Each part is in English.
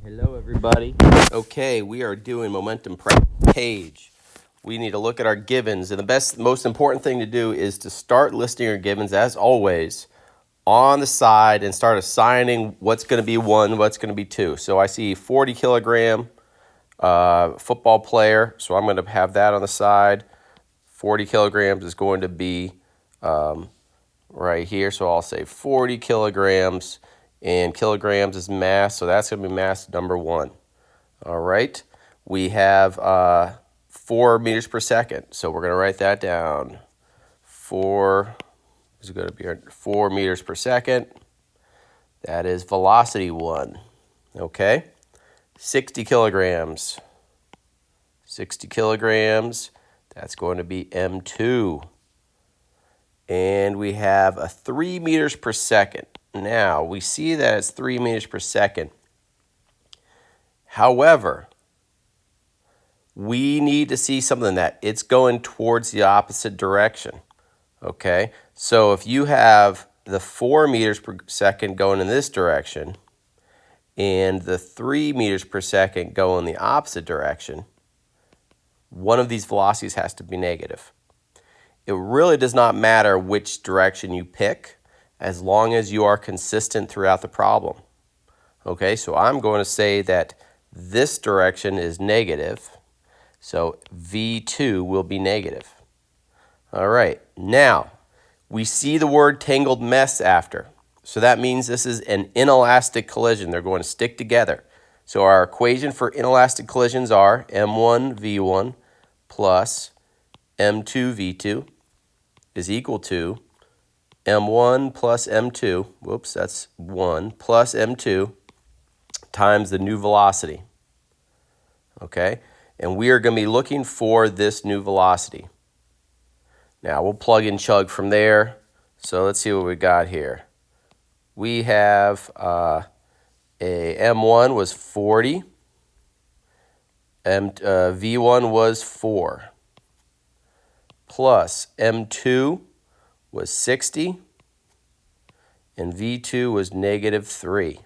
Hello, everybody. Okay, we are doing momentum practice page. We need to look at our givens, and most important thing to do is to start listing your givens as always on the side and start assigning what's going to be one, what's going to be two. So I see 40 kilogram football player, so I'm going to have that on the side. 40 kilograms is going to be right here, so I'll say 40 kilograms, and kilograms is mass, so that's going to be mass number one. All right, we have 4 meters per second, so we're going to write that down. 4 is going to be 4 meters per second. That is velocity one. Okay, 60 kilograms. 60 kilograms, that's going to be M2. And we have a 3 meters per second. Now, we see that it's 3 meters per second. However, we need to see something that it's going towards the opposite direction. Okay, so if you have the 4 meters per second going in this direction and the 3 meters per second go in the opposite direction, one of these velocities has to be negative. It really does not matter which direction you pick as long as you are consistent throughout the problem. Okay, so I'm going to say that this direction is negative, so V2 will be negative. All right, now we see the word tangled mess after. So that means this is an inelastic collision. They're going to stick together. So our equation for inelastic collisions are M1 V1 plus M2 V2 is equal to M1 plus M2, whoops, that's 1, plus M2 times the new velocity. Okay, and we are going to be looking for this new velocity. Now we'll plug and chug from there. So let's see what we got here. We have a M1 was 40, V1 was 4, plus M2 was 60, and V2 was negative 3.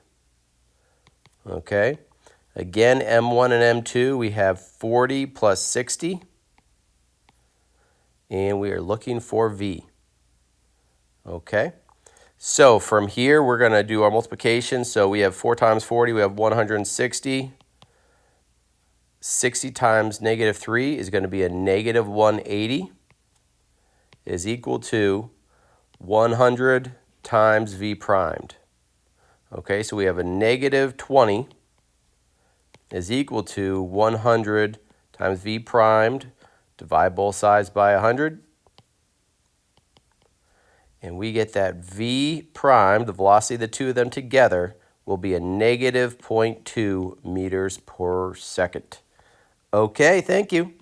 Okay, again, M1 and M2, we have 40 plus 60, and we are looking for V. Okay, so from here, we're going to do our multiplication. So we have 4 times 40, we have 160. 60 times negative 3 is going to be a negative 180, is equal to 100 times V primed. Okay, so we have a negative 20 is equal to 100 times V primed. Divide both sides by 100. And we get that V prime, the velocity of the two of them together, will be a negative 0.2 meters per second. Okay, thank you.